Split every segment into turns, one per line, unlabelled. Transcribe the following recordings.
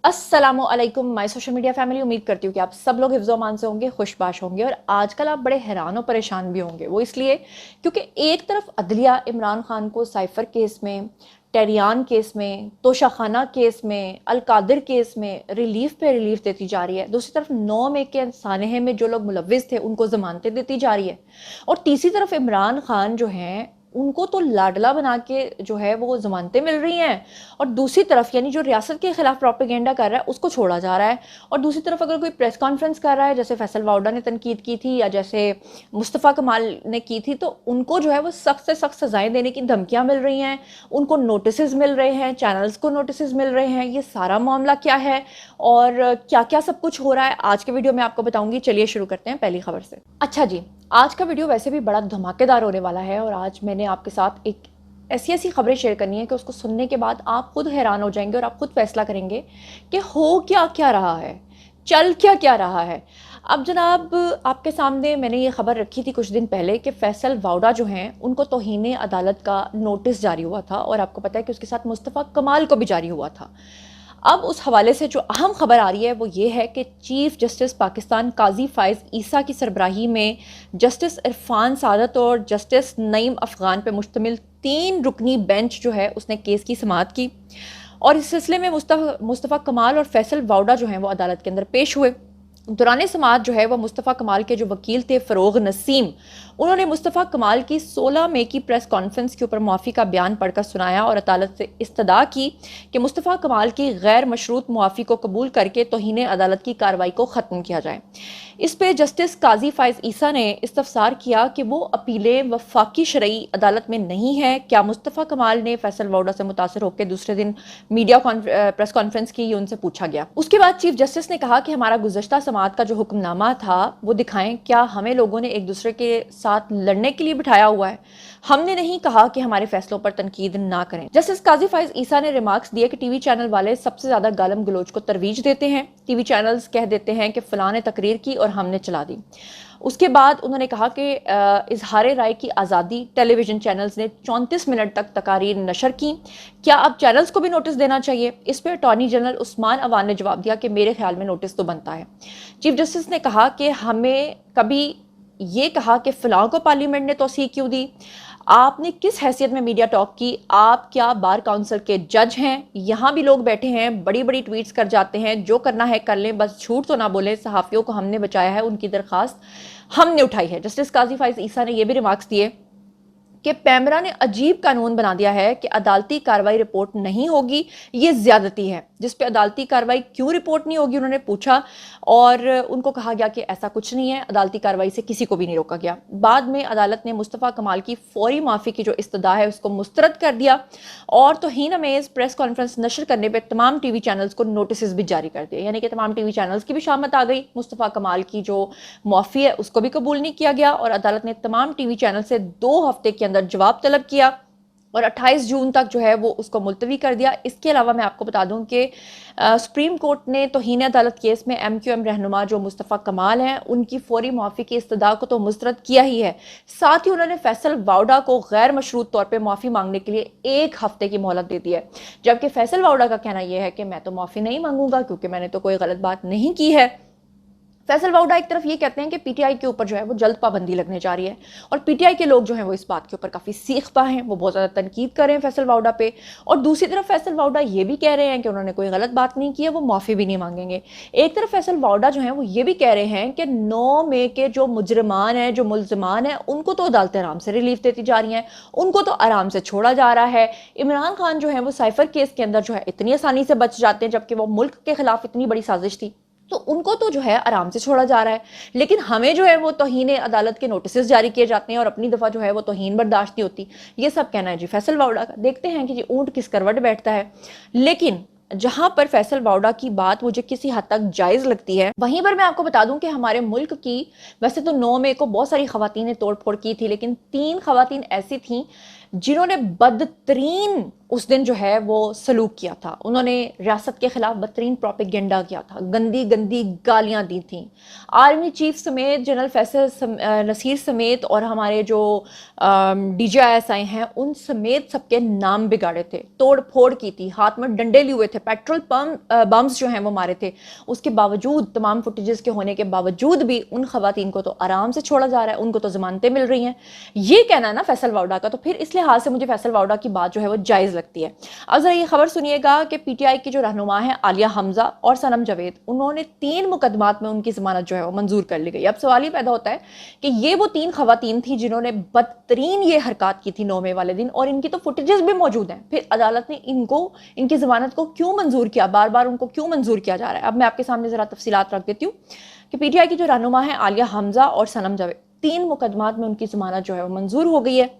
अस्सलामु अलैकुम my social media family. उम्मीद करती हूँ कि आप सब लोग हिफ्ज़ अमान से होंगे, खुशबाश होंगे। और आजकल आप बड़े हैरान और परेशान भी होंगे। वो इसलिए क्योंकि एक तरफ अदलिया इमरान खान को साइफर केस में, टेरियान केस में, तोशाखाना केस में, अलकादिर केस में रिलीफ पे रिलीफ देती जा रही है। दूसरी तरफ 9 मई के सानहे में जो लोग मुलव्विस थे उनको ज़मानतें देती जा रही है। और तीसरी तरफ इमरान खान जो हैं उनको तो लाडला बना के जो है वो ज़मानतें मिल रही हैं। और दूसरी तरफ यानी जो रियासत के खिलाफ प्रोपेगेंडा कर रहा है उसको छोड़ा जा रहा है। और दूसरी तरफ अगर कोई प्रेस कॉन्फ्रेंस कर रहा है, जैसे फैसल वाउडा ने तनकीद की थी या जैसे मुस्तफ़ा कमाल ने की थी, तो उनको जो है वो सख्त से सख्त सजाएं देने की धमकियां मिल रही हैं, उनको नोटिस मिल रहे हैं, चैनल्स को नोटिस मिल रहे हैं। ये सारा मामला क्या है और क्या क्या सब कुछ हो रहा है आज के वीडियो में आपको बताऊंगी। चलिए शुरू करते हैं पहली खबर से। अच्छा जी, आज का वीडियो वैसे भी बड़ा धमाकेदार होने वाला है और आज मैंने आपके साथ एक ऐसी ऐसी खबरें शेयर करनी है कि उसको सुनने के बाद आप खुद हैरान हो जाएंगे और आप खुद फैसला करेंगे कि हो क्या क्या रहा है, चल क्या क्या रहा है। अब जनाब, आपके सामने मैंने ये खबर रखी थी कुछ दिन पहले कि फैसल वाउडा जो हैं उनको तौहीन अदालत का नोटिस जारी हुआ था और आपको पता है कि उसके साथ मुस्तफ़ा कमाल को भी जारी हुआ था। अब उस हवाले से जो अहम खबर आ रही है वो ये है कि चीफ जस्टिस पाकिस्तान काजी फ़ाइज़ ईसा की सरबराही में जस्टिस इरफान सादत और जस्टिस नईम अफ़गान पर मुश्तमिल 3 रुकनी बेंच जो है उसने केस की समाअत की। और इस सिलसिले में मुस्तफ़ा कमाल और फैसल वाउडा जो हैं वो अदालत के अंदर पेश हुए। दौरान समाअत जो है वह मुस्तफ़ा कमाल के जो वकील थे फ़रोग़ नसीम, उन्होंने मुस्तफ़ा कमाल की 16 मई की प्रेस कॉन्फ्रेंस के ऊपर मुआफ़ी का बयान पढ़कर सुनाया और अदालत से इस्तदा की कि मुस्तफ़ा कमाल की गैर मशरूत मुआफ़ी को कबूल करके तौहीन अदालत की कार्रवाई को ख़त्म किया जाए। इस पर जस्टिस काजी फ़ाइज़ ईसा ने इस्तफसार किया कि वो अपीलें वफाकी शरई अदालत में नहीं है। क्या मुस्तफ़ा कमाल ने फैसल वाउडा से मुतासर होकर दूसरे दिन मीडिया प्रेस कॉन्फ्रेंस की, ये उनसे पूछा गया। उसके बाद चीफ जस्टिस ने कहा कि हमारा गुज़श्ता समाअत का जो हुक्मनामा था वो दिखाएं, क्या हमें लोगों ने एक दूसरे के साथ लड़ने के लिए बिठाया हुआ है? हमने नहीं कहा कि हमारे फैसलों पर तनकीद ना करें। जस्टिस काजी फ़ाइज़ ईसा ने रिमार्क्स दिए कि टीवी चैनल वाले सबसे ज्यादा गालम गलोच को तरवीज देते हैं। टीवी चैनल्स कह देते हैं कि फलां ने तकरीर की और हमने चला दी। उसके बाद उन्होंने कहा कि इजहार राय की आज़ादी, टेलीविजन चैनल्स ने 34 मिनट तक तकारीर नशर की, क्या अब चैनल्स को भी नोटिस देना चाहिए? इस पर अटॉर्नी जनरल उस्मान अवान ने जवाब दिया कि मेरे ख्याल में नोटिस तो बनता है। चीफ जस्टिस ने कहा कि हमें कभी ये कहा कि फ़लाँ को पार्लियामेंट ने तौसीक क्यों दी? आपने किस हैसियत में मीडिया टॉक की? आप क्या बार काउंसिल के जज हैं? यहाँ भी लोग बैठे हैं, बड़ी बड़ी ट्वीट्स कर जाते हैं, जो करना है कर लें, बस झूठ तो ना बोलें। सहाफ़ियों को हमने बचाया है, उनकी दरख्वास्त हमने उठाई है। जस्टिस काजी फ़ाइज़ ईसा ने यह भी रिमार्क्स दिए कि पैमरा ने अजीब कानून बना दिया है कि अदालती कार्रवाई रिपोर्ट नहीं होगी, ये ज्यादती है। जिस पे अदालती कार्रवाई क्यों रिपोर्ट नहीं होगी उन्होंने पूछा और उनको कहा गया कि ऐसा कुछ नहीं है, अदालती कार्रवाई से किसी को भी नहीं रोका गया। बाद में अदालत ने मुस्तफ़ा कमाल की फौरी माफ़ी की जो इस्तदा है उसको मुस्तरद कर दिया और तौहीन अमेज़ प्रेस कॉन्फ्रेंस नशर करने पर तमाम टीवी चैनल्स को नोटिस भी जारी कर दिए। यानी कि तमाम टीवी चैनल्स की भी शामत आ गई। मुस्तफ़ा कमाल की जो माफ़ी है उसको भी कबूल नहीं किया गया और अदालत ने तमाम टीवी चैनल से 2 हफ्ते के अंदर जवाब तलब किया और 28 जून तक जो है वो उसको मुलतवी कर दिया। इसके अलावा मैं आपको बता दूं कि सुप्रीम कोर्ट ने तौहीन अदालत केस में MQM रहनुमा जो मुस्तफ़ा कमाल हैं उनकी फौरी मुआफ़ी की इस्तदा को तो मुस्तरद किया ही है, साथ ही उन्होंने फैसल वाउडा को गैर मशरूत तौर पर माफ़ी मांगने के लिए 1 हफ्ते की मोहलत दे दी है। जबकि फैसल वाउडा का कहना यह है कि मैं तो माफ़ी नहीं मांगूंगा क्योंकि मैंने तो कोई गलत बात नहीं की है। फैसल वाउडा एक तरफ ये कहते हैं कि पीटीआई के ऊपर जो है वो जल्द पाबंदी लगने जा रही है और पीटीआई के लोग जो हैं वो इस बात के ऊपर काफ़ी सीखपा हैं, वो बहुत ज़्यादा तनकीद कर रहे हैं फैसल वाउडा पे। और दूसरी तरफ फैसल वाउडा ये भी कह रहे हैं कि उन्होंने कोई गलत बात नहीं की है, वो माफ़ी भी नहीं मांगेंगे। एक तरफ फैसल वाउडा जो है वो ये भी कह रहे हैं कि 9 मई के जो मुजरमान हैं, जो मुल्ज़िमान हैं, उनको तो अदालतें आराम से रिलीफ देती जा रही हैं, उनको तो आराम से छोड़ा जा रहा है। इमरान खान जो है वो साइफर केस के अंदर जो है इतनी आसानी से बच जाते हैं जबकि वो मुल्क के खिलाफ इतनी बड़ी साजिश थी, तो उनको तो जो है आराम से छोड़ा जा रहा है। लेकिन हमें जो है वो तौहीन अदालत के नोटिस जारी किए जाते हैं और अपनी दफ़ा जो है वो तौहीन बर्दाश्त नहीं होती। ये सब कहना है जी फैसल वाउडा का। देखते हैं कि जी ऊंट किस करवट बैठता है। लेकिन जहां पर फैसल वाउडा की बात मुझे किसी हद तक जायज़ लगती है, वहीं पर मैं आपको बता दूं कि हमारे मुल्क की वैसे तो 9 मई को बहुत सारी खवातीन ने तोड़ फोड़ की थी, लेकिन 3 खवातीन ऐसी थीं जिन्होंने बदतरीन उस दिन जो है वो सलूक किया था। उन्होंने रियासत के खिलाफ बदतरीन प्रोपेगेंडा किया था, गंदी गंदी गालियां दी थी। आर्मी चीफ समेत, जनरल फैसल नसीर समेत और हमारे जो DJISI हैं उन समेत सबके नाम बिगाड़े थे, तोड़ फोड़ की थी, हाथ में डंडे लिए हुए थे, पेट्रोल बम्स जो हैं वो मारे थे। उसके बावजूद, तमाम फुटेजेस के होने के बावजूद भी उन खवातीन को तो आराम से छोड़ा जा रहा है, उनको तो जमानतें मिल रही हैं। ये कहना है ना फैसल वाउडा का, तो फिर इस लिहाज से मुझे फैसल वाउडा की बात जो है वो जायज़ लगती है। अब जरा ये खबर सुनिएगा कि PTI की जो रहनुमा है आलिया हमजा और सनम जावेद, उन्होंने 3 मुकदमात में उनकी जमानत जो है वो मंजूर कर ली गई। अब सवाल ये पैदा होता है कि ये वो 3 खवातीन थी जिन्होंने बदतरीन ये हरकत की थी 9 मई वाले दिन, और इनकी तो फुटेजेस भी मौजूद हैं। फिर अदालत ने इनको, इनकी जमानत को क्यों मंजूर किया, बार बार उनको क्यों मंजूर किया जा रहा है। अब मैं आपके सामने जरा तफसीलात रख देती हूँ कि PTI की जो रहनुमा है आलिया हमजा और सनम जावेद, 3 मुकदमात में उनकी जमानत जो है वो मंजूर हो गई है।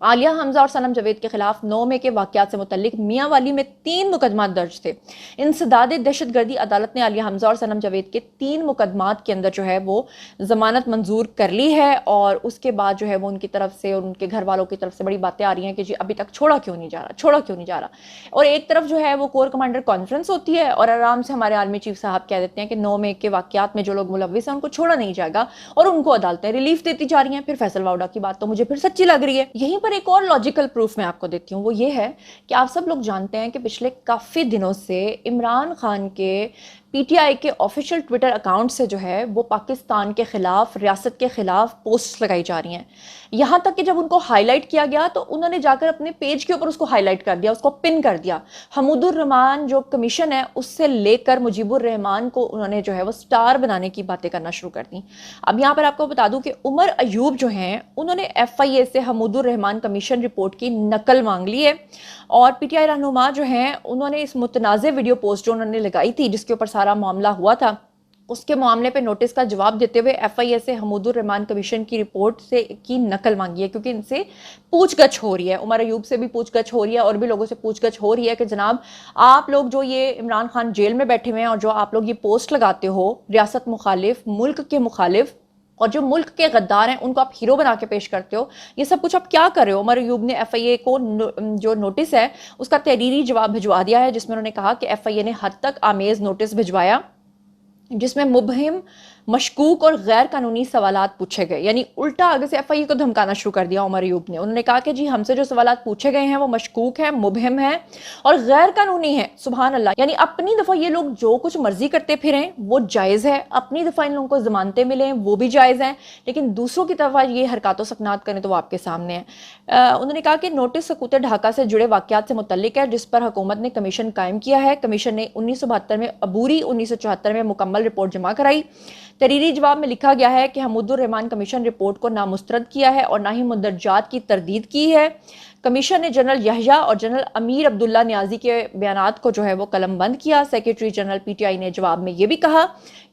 आलिया हमजा और सनम जावेद के खिलाफ 9 मई के वाकयात से मुतल्लिक मियाँ वाली में 3 मुकदमात दर्ज थे। इंसदाद दहशतगर्दी अदालत ने आलिया हमजा और सनम जावेद के 3 मुकदमात के अंदर जो है वो जमानत मंजूर कर ली है, और उसके बाद जो है वो उनकी तरफ से और उनके घर वालों की तरफ से बड़ी बातें आ रही हैं कि जी अभी तक छोड़ा क्यों नहीं जा रहा, छोड़ा क्यों नहीं जा रहा। और एक तरफ जो है वो कोर कमांडर कॉन्फ्रेंस होती है और आराम से हमारे आर्मी चीफ साहब कह देते हैं कि 9 मई के वाकयात में जो लोग मुलविस हैं उनको छोड़ा नहीं जाएगा, और उनको अदालतें रिलीफ देती जा रही हैं। फिर फैसल वाउडा की बात तो मुझे फिर सच्ची लग रही है। यहीं पर एक और लॉजिकल प्रूफ मैं आपको देती हूँ, वो ये है कि आप सब लोग जानते हैं कि पिछले काफ़ी दिनों से इमरान खान के PTI के ऑफिशियल ट्विटर अकाउंट से जो है वो पाकिस्तान के खिलाफ, रियासत के खिलाफ पोस्ट लगाई जा रही हैं। यहाँ तक कि जब उनको हाईलाइट किया गया तो उन्होंने जाकर अपने पेज के ऊपर उसको हाईलाइट कर दिया, उसको पिन कर दिया। हमीदुर रहमान जो कमीशन है उससे लेकर मुजीबुर रहमान को उन्होंने जो है वो स्टार बनाने की बातें करना शुरू कर दी। अब यहाँ पर आपको बता दूं कि उमर अयूब जो हैं उन्होंने FIA से हमीदुर रहमान कमीशन रिपोर्ट की नकल मांग ली है, और PTI रहनुमा जो हैं उन्होंने इस मुतनाज़े वीडियो पोस्ट जो उन्होंने लगाई थी जिसके ऊपर सारा मामला हुआ था, उसके मामले पे नोटिस का जवाब देते हुए FIA से हमीदुर रहमान कमीशन की रिपोर्ट से की नकल मांगी है, क्योंकि इनसे पूछगछ हो रही है। उमर अयूब से भी पूछगछ हो रही है और भी लोगों से पूछगछ हो रही है कि जनाब आप लोग जो ये इमरान खान जेल में बैठे हुए हैं और जो आप लोग ये पोस्ट लगाते हो रियासत मुखालिफ, मुल्क के मुखालिफ, और जो मुल्क के गद्दार हैं उनको आप हीरो बना के पेश करते हो, ये सब कुछ आप क्या कर रहे हो। उमर अयूब ने FIA को जो नोटिस है उसका तहरीरी जवाब भिजवा दिया है, जिसमें उन्होंने कहा कि FIA ने हद तक आमेज नोटिस भिजवाया जिसमें मुबहिम, मशकूक और गैर कानूनी सवालात पूछे गए। यानी उल्टा आगे से FIA को धमकाना शुरू कर दिया उमर अयूब ने। उन्होंने कहा कि जी हमसे जो सवालात पूछे गए हैं वो मशकूक हैं, मुबहिम हैं और गैर कानूनी है। सुभान अल्लाह, यानी अपनी दफ़ा ये लोग जो कुछ मर्जी करते फिरें वो जायज़ है, अपनी दफ़ा इन लोगों को जमानतें मिलें वो भी जायज़ हैं, लेकिन दूसरों की तरफ ये हरकत सकनात करें तो वो आपके सामने है। उन्होंने कहा कि नोटिस सकूत ढाका से जुड़े वाकयात से मुतल्लिक है जिस पर हुकूमत ने कमीशन कायम किया है। कमीशन ने 1972 में अबूरी, 1974 में मुकम्मल रिपोर्ट जमा कराई। तहरीरी जवाब में लिखा गया है कि हमीदुर रहमान कमीशन रिपोर्ट को ना मुस्तरद किया है और ना ही मुंदरजात की तरदीद की है। कमीशन ने जनरल यहया और जनरल अमीर अब्दुल्ला न्याजी के बयानात को जो है वो कलमबंद किया। सेक्रेटरी जनरल PTI ने जवाब में ये भी कहा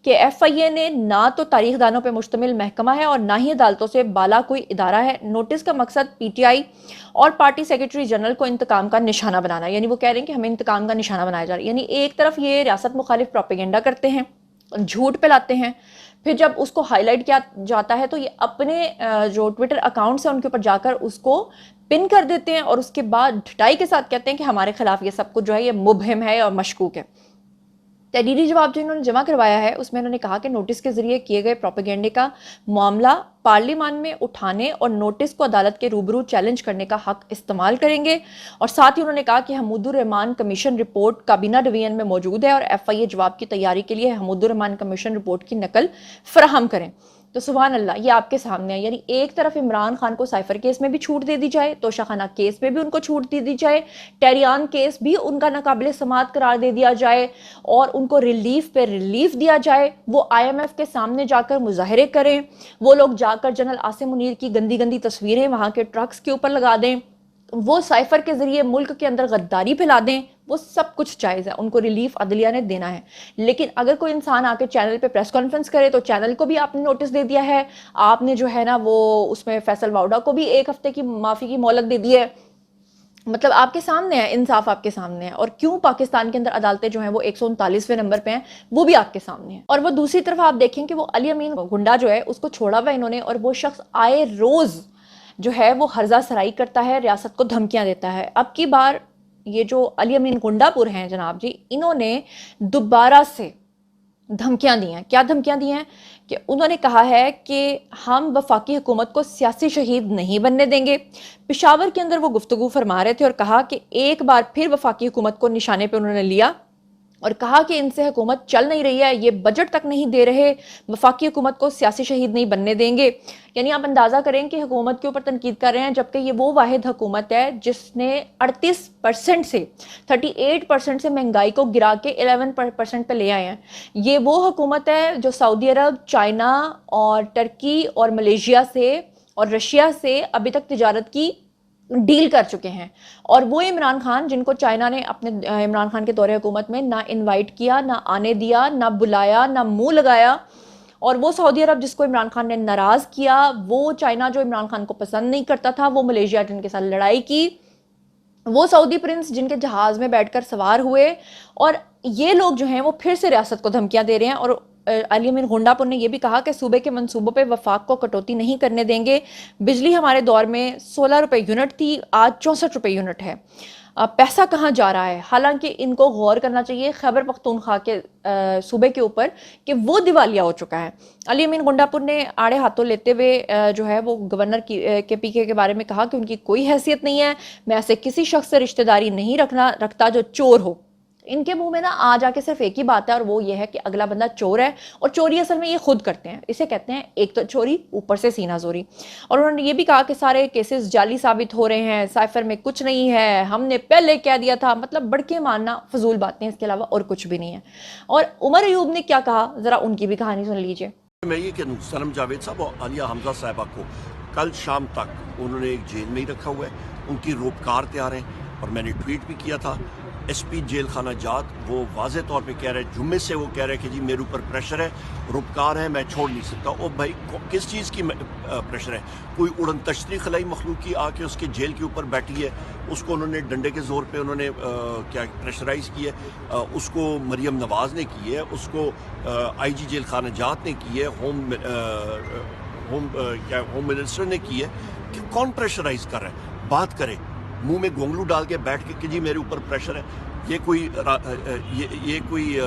कि FIA ने ना तो तारीखदानों पर मुश्तमिल महकमा है और ना ही अदालतों से बाला कोई इदारा है। नोटिस का मकसद PTI और पार्टी सेक्रेटरी जनरल को इंतकाम का निशाना बनाना, यानी वो कह रहे हैं कि हमें इंतकाम का निशाना बनाया जा रहा है। यानी एक तरफ ये रियासत मुखालिफ प्रोपेगेंडा करते हैं, झूठ फैलाते हैं, फिर जब उसको हाईलाइट किया जाता है तो ये अपने जो ट्विटर अकाउंट्स हैं उनके ऊपर जाकर उसको पिन कर देते हैं और उसके बाद ढिठाई के साथ कहते हैं कि हमारे खिलाफ ये सब कुछ जो है ये मुबहिम है और मशकूक है। तहरीरी जवाब जो इन्होंने जमा करवाया है उसमें इन्होंने कहा कि नोटिस के जरिए किए गए प्रोपेगेंडे का मामला पार्लियामान में उठाने और नोटिस को अदालत के रूबरू चैलेंज करने का हक इस्तेमाल करेंगे। और साथ ही उन्होंने कहा कि हमीदुर रहमान कमीशन रिपोर्ट काबीना डिवीजन में मौजूद है और FIA जवाब की तैयारी के लिए हमीदुर रहमान कमीशन रिपोर्ट की नकल फराहम करें। तो सुभान अल्लाह, ये आपके सामने है। यानी एक तरफ इमरान खान को साइफर केस में भी छूट दे दी जाए, तोशाखाना केस में भी उनको छूट दे दी जाए, टेरियान केस भी उनका नाकाबिले समात करार दे दिया जाए और उनको रिलीफ पे रिलीफ दिया जाए। वो IMF के सामने जाकर मुजाहरे करें, वो लोग जाकर जनरल आसिम मुनीर की गंदी गंदी तस्वीरें वहाँ के ट्रक्स के ऊपर लगा दें, वो साइफर के जरिए मुल्क के अंदर गद्दारी फैला दें, वो सब कुछ जायज़ है। उनको रिलीफ अदलिया ने देना है। लेकिन अगर कोई इंसान आके चैनल पे प्रेस कॉन्फ्रेंस करे तो चैनल को भी आपने नोटिस दे दिया है, आपने जो है ना वो उसमें फैसल वाउडा को भी 1 हफ्ते की माफ़ी की मोहलत दे दी है। मतलब आपके सामने है, इंसाफ आपके सामने है। और क्यों पाकिस्तान के अंदर अदालतें जो हैं वो 139वें नंबर पे हैं, वो भी आपके सामने है। और वो दूसरी तरफ आप देखें कि वो अली अमीन गुंडा जो है उसको छोड़ा हुआ इन्होंने, और वो शख्स आए रोज़ جو ہے وہ ہرزہ سرائی کرتا ہے، ریاست کو دھمکیاں دیتا ہے۔ اب کی بار یہ جو علی امین گنڈا پور ہیں جناب جی، انہوں نے دوبارہ سے دھمکیاں دی ہیں۔ کیا دھمکیاں دی ہیں؟ کہ انہوں نے کہا ہے کہ ہم وفاقی حکومت کو سیاسی شہید نہیں بننے دیں گے۔ پشاور کے اندر وہ گفتگو فرما رہے تھے اور کہا کہ ایک بار پھر وفاقی حکومت کو نشانے پہ انہوں نے لیا اور کہا کہ ان سے حکومت چل نہیں رہی ہے، یہ بجٹ تک نہیں دے رہے، وفاقی حکومت کو سیاسی شہید نہیں بننے دیں گے۔ یعنی آپ اندازہ کریں کہ حکومت کے اوپر تنقید کر رہے ہیں، جبکہ یہ وہ واحد حکومت ہے جس نے 38% سے 38% سے مہنگائی کو گرا کے 11% پہ لے آئے ہیں۔ یہ وہ حکومت ہے جو سعودی عرب، چائنا اور ٹرکی اور ملیشیا سے اور رشیا سے ابھی تک تجارت کی ڈیل کر چکے ہیں، اور وہ عمران خان جن کو چائنا نے اپنے عمران خان کے دور حکومت میں نہ انوائٹ کیا، نہ آنے دیا، نہ بلایا، نہ منہ لگایا، اور وہ سعودی عرب جس کو عمران خان نے ناراض کیا، وہ چائنا جو عمران خان کو پسند نہیں کرتا تھا، وہ ملیشیا جن کے ساتھ لڑائی کی، وہ سعودی پرنس جن کے جہاز میں بیٹھ کر سوار ہوئے، اور یہ لوگ جو ہیں وہ پھر سے ریاست کو دھمکیاں دے رہے ہیں۔ اور علی امین گنڈا پور نے یہ بھی کہا کہ صوبے کے منصوبوں پہ وفاق کو کٹوتی نہیں کرنے دیں گے۔ بجلی ہمارے دور میں 16 روپے یونٹ تھی، آج 64 روپے یونٹ ہے۔ پیسہ کہاں جا رہا ہے؟ حالانکہ ان کو غور کرنا چاہیے خیبر پختونخوا کے صوبے کے اوپر کہ وہ دیوالیہ ہو چکا ہے۔ علی امین گنڈا پور نے آڑے ہاتھوں لیتے ہوئے جو ہے وہ گورنر کے پی کے بارے میں کہا کہ ان کی کوئی حیثیت نہیں ہے، میں ایسے کسی شخص سے رشتہ داری نہیں رکھتا جو چور ہو۔ ان کے منہ میں نا آ جا کے صرف ایک ہی بات ہے، اور وہ یہ ہے کہ اگلا بندہ چور ہے، اور چوری اصل میں یہ خود کرتے ہیں، اسے کہتے ہیں ایک تو چوری اوپر سے سینہ زوری۔ اور انہوں نے یہ بھی کہا کہ سارے کیسز جعلی ثابت ہو رہے ہیں، سائفر میں کچھ نہیں ہے، ہم نے پہلے کہہ دیا تھا، مطلب بڑھ کے ماننا فضول باتیں، اس کے علاوہ اور کچھ بھی نہیں ہے۔ اور عمر ایوب نے کیا کہا، ذرا ان کی بھی کہانی سن لیجئے۔
میں یہ کہ سلم جاوید صاحب اور عالیہ حمزہ صاحبہ کو کل شام تک انہوں نے ایک جیل میں ہی رکھا ہوا ہے، ان کی روپکار تیار ہیں، اور میں نے ٹویٹ بھی کیا تھا۔ ایس پی جیل خانہ جات وہ واضح طور پہ کہہ رہے ہیں، جمعے سے وہ کہہ رہے ہیں کہ جی میرے اوپر پریشر ہے، روپکار ہے، میں چھوڑ نہیں سکتا۔ او بھائی کس چیز کی پریشر ہے؟ کوئی اڑن تشتری خلائی مخلوق کی آ کے اس کے جیل کے اوپر بیٹھی ہے، اس کو انہوں نے ڈنڈے کے زور پہ انہوں نے کیا پریشرائز کی ہے، اس کو مریم نواز نے کی ہے، اس کو آئی جی جیل خانہ جات نے کی ہے، ہوم منسٹر نے کی ہے، کہ کون پریشرائز کر رہا ہے؟ بات کرے، منہ میں گونگلو ڈال کے بیٹھ کے کہ جی میرے اوپر پریشر ہے۔ یہ کوئی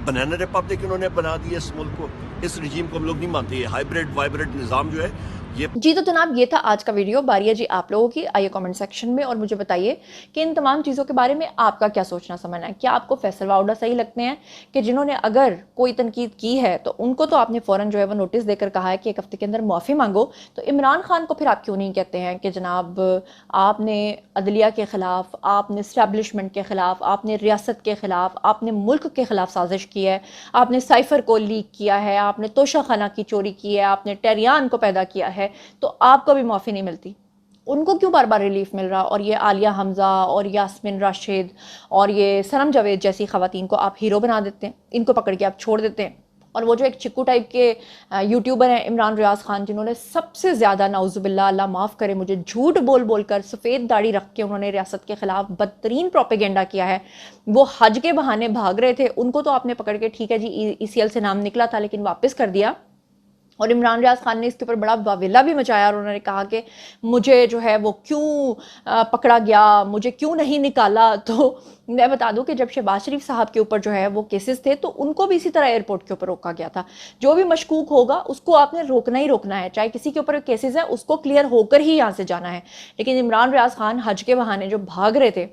بنانا ریپبلک انہوں نے بنا دی ہے اس ملک کو، اس رجیم کو ہم لوگ نہیں مانتے۔ یہ ہائیبریڈ وائبریڈ نظام جو ہے یہ
جی تو جناب یہ تھا آج کا ویڈیو، باری ہے جی آپ لوگوں کی۔ آئیے کامنٹ سیکشن میں اور مجھے بتائیے کہ ان تمام چیزوں کے بارے میں آپ کا کیا سوچنا سمجھنا ہے۔ کیا آپ کو فیصل واؤڈا صحیح لگتے ہیں کہ جنہوں نے اگر کوئی تنقید کی ہے تو ان کو تو آپ نے فوراً جو ہے وہ نوٹس دے کر کہا ہے کہ ایک ہفتے کے اندر معافی مانگو، تو عمران خان کو پھر آپ کیوں نہیں کہتے ہیں کہ جناب آپ نے عدلیہ کے خلاف، آپ نے اسٹیبلشمنٹ کے خلاف، آپ نے ریاست کے خلاف، آپ نے ملک کے خلاف سازش کی ہے، آپ نے سائفر کو لیک کیا ہے، آپ نے توشہ خانہ کی چوری کی ہے، آپ نے ٹیریان کو پیدا کیا ہے، تو آپ کو بھی معافی نہیں ملتی؟ ان کو کیوں بار بار ریلیف مل رہا، اور یہ عالیہ حمزہ اور یاسمین راشد اور یہ سنم جاوید جیسی خواتین کو آپ ہیرو بنا دیتے ہیں، ان کو پکڑ کے آپ چھوڑ دیتے ہیں؟ اور وہ جو ایک چکو ٹائپ کے یوٹیوبر ہیں عمران ریاض خان، جنہوں نے سب سے زیادہ نعوذ باللہ اللہ معاف کرے مجھے جھوٹ بول بول کر سفید داڑھی رکھ کے انہوں نے ریاست کے خلاف بدترین پروپیگنڈا کیا ہے، وہ حج کے بہانے بھاگ رہے تھے، ان کو تو آپ نے پکڑ کے ٹھیک ہے جی ای سی ایل سے نام نکلا تھا لیکن واپس کر دیا، اور عمران ریاض خان نے اس کے اوپر بڑا واویلا بھی مچایا، اور انہوں نے کہا کہ مجھے جو ہے وہ کیوں پکڑا گیا، مجھے کیوں نہیں نکالا۔ تو میں بتا دوں کہ جب شہباز شریف صاحب کے اوپر جو ہے وہ کیسز تھے تو ان کو بھی اسی طرح ایئرپورٹ کے اوپر روکا گیا تھا۔ جو بھی مشکوک ہوگا اس کو آپ نے روکنا ہی روکنا ہے، چاہے کسی کے اوپر کیسز ہے اس کو کلیئر ہو کر ہی یہاں سے جانا ہے۔ لیکن عمران ریاض خان حج کے بہانے جو بھاگ رہے تھے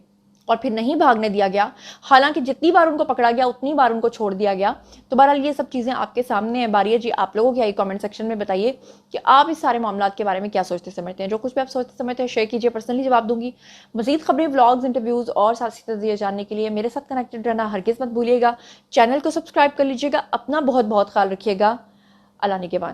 اور پھر نہیں بھاگنے دیا گیا، حالانکہ جتنی بار ان کو پکڑا گیا اتنی بار ان کو چھوڑ دیا گیا۔ تو بہرحال یہ سب چیزیں آپ کے سامنے ہیں، باری ہے جی آپ لوگوں کی۔ آئی کامنٹ سیکشن میں بتائیے کہ آپ اس سارے معاملات کے بارے میں کیا سوچتے سمجھتے ہیں۔ جو کچھ بھی آپ سوچتے سمجھتے ہیں شیئر کیجیے، پرسنلی جواب دوں گی۔ مزید خبریں، ولاگز، انٹرویوز اور سیاسی تجزیے جاننے کے لیے میرے ساتھ کنیکٹڈ رہنا ہرگز مت بھولیے گا۔ چینل کو سبسکرائب کر لیجیے گا، اپنا بہت بہت خیال رکھیے گا۔ اللہ نگہبان۔